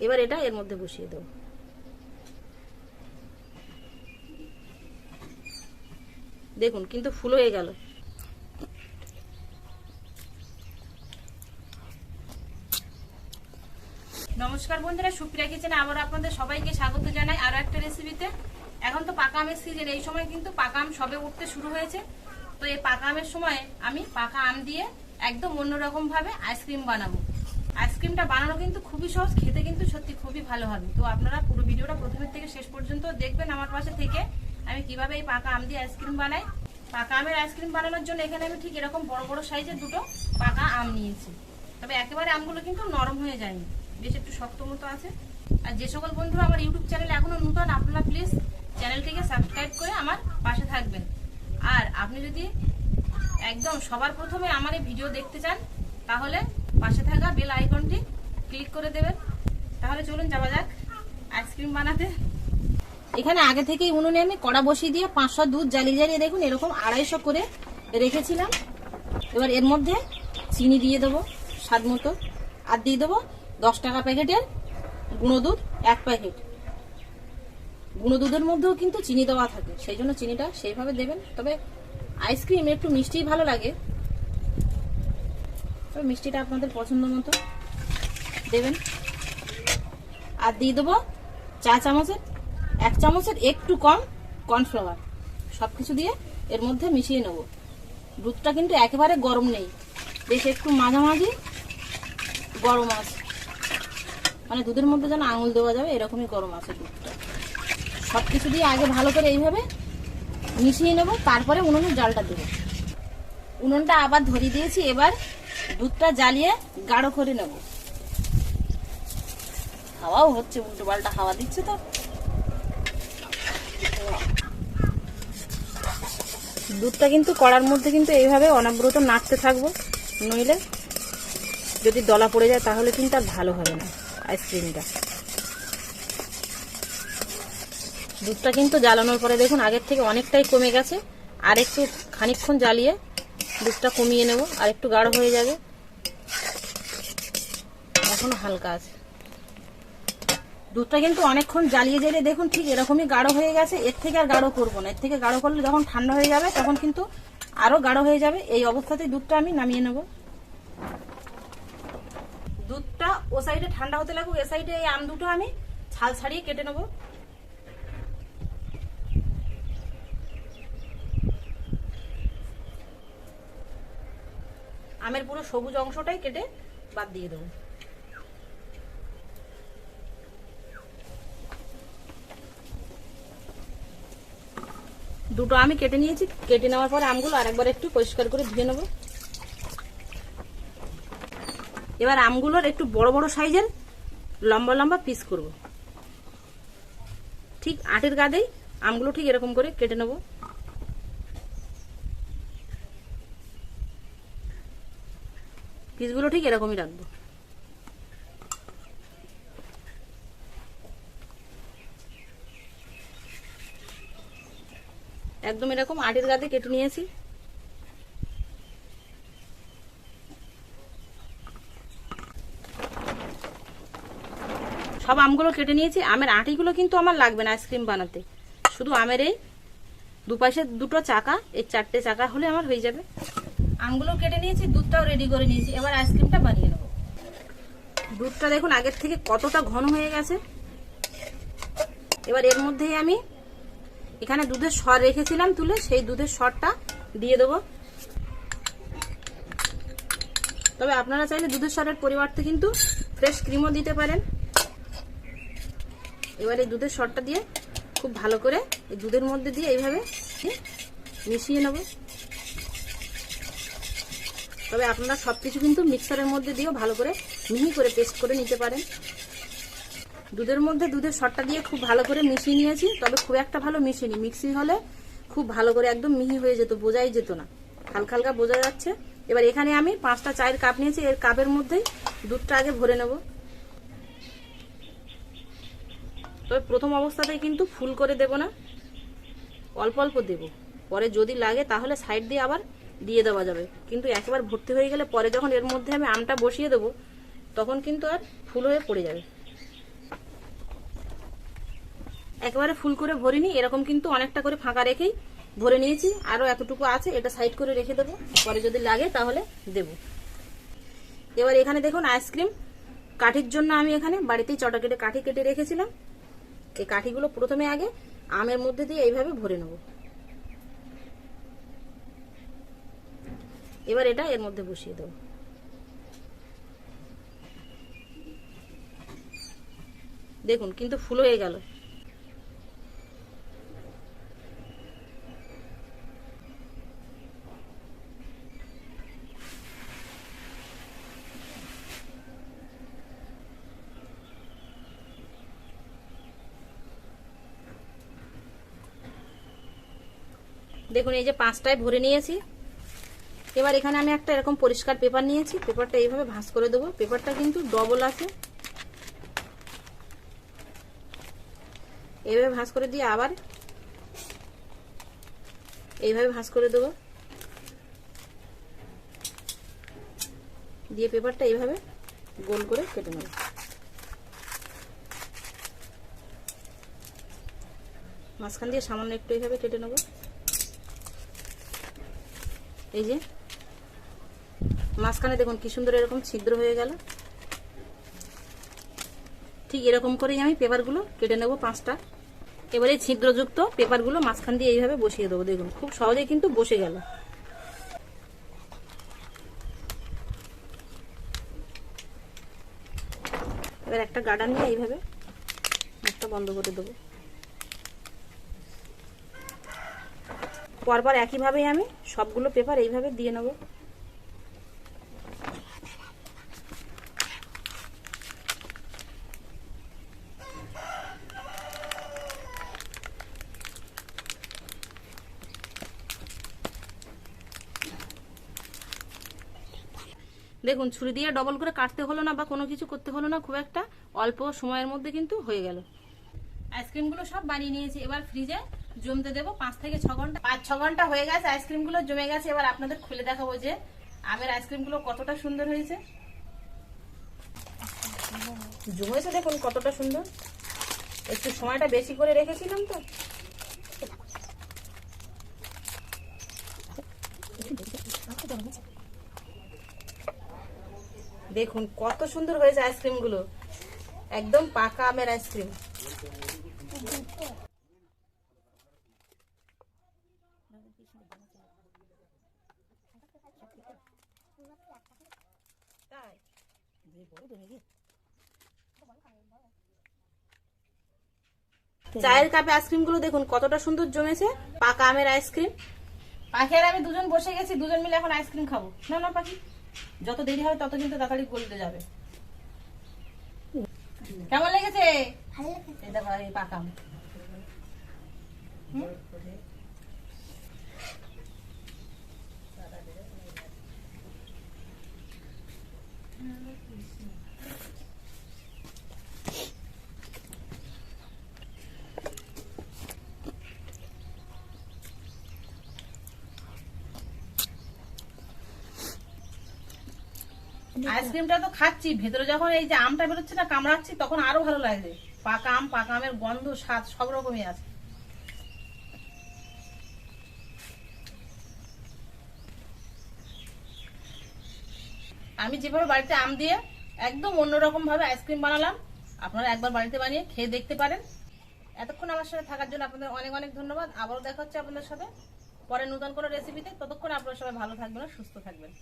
এবার এটা এর মধ্যে বসিয়ে দেবো। দেখুন কিন্তু ফুল হয়ে গেল। নমস্কার বন্ধুরা, সুপ্রিয়া কিচেনে আবার আপনাদের সবাইকে স্বাগত জানাই আরো একটা রেসিপিতে। এখন তো পাকা আমের সিজন, এই সময় কিন্তু পাকা আম সবে উঠতে শুরু হয়েছে। তো এই পাকা আমের সময় আমি পাকা আম দিয়ে একদম অন্যরকম ভাবে আইসক্রিম বানাবো। আইসক্রিমটা বানানো কিন্তু খুবই সহজ, খেতে কিন্তু সত্যি খুবই ভালো হবে। তো আপনারা পুরো ভিডিওটা প্রথমের থেকে শেষ পর্যন্ত দেখবেন আমার পাশে থেকে আমি কিভাবে এই পাকা আম দিয়ে আইসক্রিম বানাই। পাকা আমের আইসক্রিম বানানোর জন্য এখানে আমি ঠিক এরকম বড় বড় সাইজের দুটো পাকা আম নিয়েছি। তবে একেবারে আমগুলো কিন্তু নরম হয়ে যায়নি, বেশ একটু শক্ত মতো আছে। আর যে সকল বন্ধুরা আমার ইউটিউব চ্যানেলে এখনো নতুন, আপনারা প্লিজ চ্যানেলটিকে সাবস্ক্রাইব করে আমার পাশে থাকবেন। আর আপনি যদি একদম সবার প্রথমে আমার এই ভিডিও দেখতে চান তাহলে পাশে থাকা বেল আইকনটি ক্লিক করে দেবেন। তাহলে চলুন যাওয়া যাক আইসক্রিম বানাতে। এখানে আগে থেকেই উনুনে আমি কড়া বসিয়ে দিয়ে 500 দুধ জ্বালিয়ে দেখুন এরকম 250 করে রেখেছিলাম। এবার এর মধ্যে চিনি দিয়ে দেবো স্বাদ মতো, আর দিয়ে দেবো 10 টাকা প্যাকেটের গুঁড়ো দুধ 1 প্যাকেট। গুঁড়ো দুধের মধ্যেও কিন্তু চিনি দেওয়া থাকে, সেই জন্য চিনিটা সেইভাবে দেবেন। তবে আইসক্রিম একটু মিষ্টি ভালো লাগে, তবে মিষ্টিটা আপনাদের পছন্দ মতো দেবেন। আর দিয়ে দেবো 1 চামচের একটু কম কর্নফ্লাওয়ার। সবকিছু দিয়ে এর মধ্যে মিশিয়ে নেব। দুধটা কিন্তু একেবারে গরম নেই, বেশ একটু মাঝামাঝি গরম আছে, মানে দুধের মধ্যে যেন আঙুল দেওয়া যাবে এরকমই গরম আছে দুধটা। সবকিছু দিয়ে আগে ভালো করে এইভাবে মিশিয়ে নেব, তারপরে উনুনের জালটা দেবো। উনুনটা আবার ধরিয়ে দিয়েছি, এবার দুধটা জ্বালিয়ে গাঢ় করে নেব। হাওয়াও হচ্ছে, উল্টো পাল্টা হাওয়া দিচ্ছে তো। দুধটা কিন্তু কড়ার মধ্যে কিন্তু এইভাবে অনবরত নাড়তে থাকবো, নইলে যদি দলা পড়ে যায় তাহলে কিন্তু আর ভালো হবে না আইসক্রিমটা। দুধটা কিন্তু জ্বালানোর পরে দেখুন আগের থেকে অনেকটাই কমে গেছে। আর একটু খানিকক্ষণ জ্বালিয়ে দুধটা কমিয়ে নেব, আর একটু গাঢ় হয়ে যাবে। এখনো হালকা আছে। দুধটা কিন্তু অনেকক্ষণ জ্বালিয়ে দেখুন ঠিক এরকমই গাঢ় হয়ে গেছে। এর থেকে আর গাঢ় করবো না, এর থেকে গাঢ় করলে যখন ঠান্ডা হয়ে যাবে তখন কিন্তু আরো গাঢ় হয়ে যাবে। এই অবস্থাতেই দুধটা আমি নামিয়ে নেব। দুধটা ও সাইডে ঠান্ডা হতে লাগুক, এ সাইডে এই আম দুটো আমি ছাল ছাড়িয়ে কেটে নেব। আমের পুরো সবুজ অংশটাই কেটে বাদ দিয়ে দেবো। দুটো আমি কেটে নিয়েছি, কেটে নেওয়ার পরে আমগুলো আরেকবার একটু পরিষ্কার করে ধুয়ে নেব। এবার আমগুলোর একটু বড় বড় সাইজের লম্বা লম্বা পিস করব। ঠিক আটের গাদেই আমগুলো ঠিক এরকম করে কেটে নেব। পিসগুলো ঠিক এরকমই রাখবো। একদম এরকম আটের গাদে কেটে নিয়েছি। সব আমগুলো কেটে নিয়েছি। আমের আটিগুলো কিন্তু আমার লাগবে না আইসক্রিম বানাতে, শুধু আমের এই দুপাশে দুটো চাকা, এই 4টে চাকা হলে আমার হয়ে যাবে। আমগুলো কেটে নিয়েছি, দুধটাও রেডি করে নিয়েছি। এবার আইসক্রিমটা বানিয়ে নেব। দুধটা দেখুন আগের থেকে কতটা ঘন হয়ে গেছে। এবার এর মধ্যেই আমি এখানে দুধের সর রেখেছিলাম তুলে, সেই দুধের সরটা দিয়ে দেবো। তবে আপনারা চাইলে দুধের সরের পরিবর্তে কিন্তু ফ্রেশ ক্রিমও দিতে পারেন। এবার এই দুধের সরটা দিয়ে খুব ভালো করে এই দুধের মধ্যে দিয়ে এইভাবে মিশিয়ে নেব। তবে আপনারা সবকিছু কিন্তু মিক্সারের মধ্যে দিয়েও ভালো করে মিহি করে পেস্ট করে নিতে পারেন। দুধের মধ্যে দুধের সরটা দিয়ে খুব ভালো করে মিশিয়ে নিয়েছি, তবে খুব একটা ভালো মিশিয়ে নি। মিক্সি হলে খুব ভালো করে একদম মিহি হয়ে যেত, বোঝাই যেত না, হালকা হালকা বোঝা যাচ্ছে। এবার এখানে আমি 5টা চায়ের কাপ নিয়েছি, এর কাপের মধ্যেই দুধটা আগে ভরে নেব। তবে প্রথম অবস্থাতেই কিন্তু ফুল করে দেব না, অল্প অল্প দেব। পরে যদি লাগে তাহলে সাইড দিয়ে আবার দিয়ে দেওয়া যাবে, কিন্তু একবার ভর্তি হয়ে গেলে পরে যখন এর মধ্যে আমি আমটা বসিয়ে দেব তখন কিন্তু আর ফুল হয়ে পড়ে যাবে। একেবারে ফুল করে ভরিনি, এরকম কিন্তু অনেকটা করে ফাঁকা রেখেই ভরে নিয়েছি। আরো এতটুকু আছে, এটা সাইড করে রেখে দেবো, পরে যদি লাগে তাহলে দেব। এবার এখানে দেখুন আইসক্রিম কাঠির জন্য আমি এখানে বাড়িতেই চটা কেটে কাঠি কেটে রেখেছিলাম। এই কাঠিগুলো প্রথমে আগে আমের মধ্যে দিয়ে এইভাবে ভরে নেব। এবার এটা এর মধ্যে বসিয়ে দেব। দেখুন কিন্তু ফুল হয়ে গেল। দেখুন এই যে 5টায় ভরে নিয়েছি। এবার এখানে আমি একটা এরকম পরিষ্কার পেপার নিয়েছি, পেপারটা এইভাবে ভাঁজ করে দেবো। পেপারটা কিন্তু ডবল আছে, এইভাবে ভাঁজ করে দিয়ে আবার এইভাবে ভাঁজ করে দেবো, দিয়ে পেপারটা এইভাবে গোল করে কেটে নেব। মাঝখান দিয়ে সামান্য একটু এইভাবে কেটে নেব। এই যে মাঝখানে দেখুন কি সুন্দর এরকম ছিদ্র হয়ে গেল। ঠিক এরকম করেই আমি পেপারগুলো কেটে নেব 5টা। এবারে ছিদ্রযুক্ত পেপারগুলো মাঝখান দিয়ে এইভাবে বসিয়ে দেবো। দেখুন খুব সহজেই কিন্তু বসে গেল। এবার একটা গার্ডার নিয়ে এইভাবে মুখটা বন্ধ করে দেবো। পরপর একইভাবেই আমি সবগুলো পেপার এইভাবে দিয়ে নেব। দেখুন ছুরি দিয়ে ডবল করে কাটতে হলো না বা কোনো কিছু করতে হলো না, খুব একটা অল্প সময়ের মধ্যে কিন্তু হয়ে গেল। আইসক্রিমগুলো সব বানিয়ে নিয়েছি, এবার ফ্রিজে জমতে দেবো 5 থেকে 6 ঘন্টা। 5-6 ঘন্টা হয়ে গেছে, আইসক্রিমগুলো জমে গেছে। এবার আপনাদের খুলে দেখাবো যে আমের আইসক্রিমগুলো কতটা সুন্দর হয়েছে। জমেছে দেখুন কতটা সুন্দর। একটু সময়টা বেশি করে রেখেছিলাম তো। দেখুন কত সুন্দর হয়েছে আইসক্রিমগুলো, একদম পাকা আমের আইসক্রিম। চায়ের কাপে আইসক্রিম গুলো দেখুন কতটা সুন্দর জমেছে, পাকা আমের আইসক্রিম। পাখি আর আমি দুজন বসে গেছি, দুজন মিলে এখন আইসক্রিম খাবো। না না পাখি, যত দেরি হবে তত কিন্তু তাড়াতাড়ি গলতে যাবে। কেমন লেগেছে? এই দেখো এই পাকা আম। আইসক্রিমটা তো খাচ্ছি, ভেতরে যখন এই যে আমটা বেরোচ্ছে না, কামড়াচ্ছি, তখন আরো ভালো লাগছে। পাকা আম, পাকা আমের গন্ধ, স্বাদ সব রকমই আছে। আমি যেভাবে বাড়িতে আম দিয়ে একদম অন্যরকম ভাবে আইসক্রিম বানালাম, আপনারা একবার বাড়িতে বানিয়ে খেয়ে দেখতে পারেন। এতক্ষণ আমার সাথে থাকার জন্য আপনাদের অনেক অনেক ধন্যবাদ। আবারও দেখা হচ্ছে আপনাদের সাথে পরে নতুন কোনো রেসিপিতে। ততক্ষণ আপনারা সবাই ভালো থাকবেন, সুস্থ থাকবেন।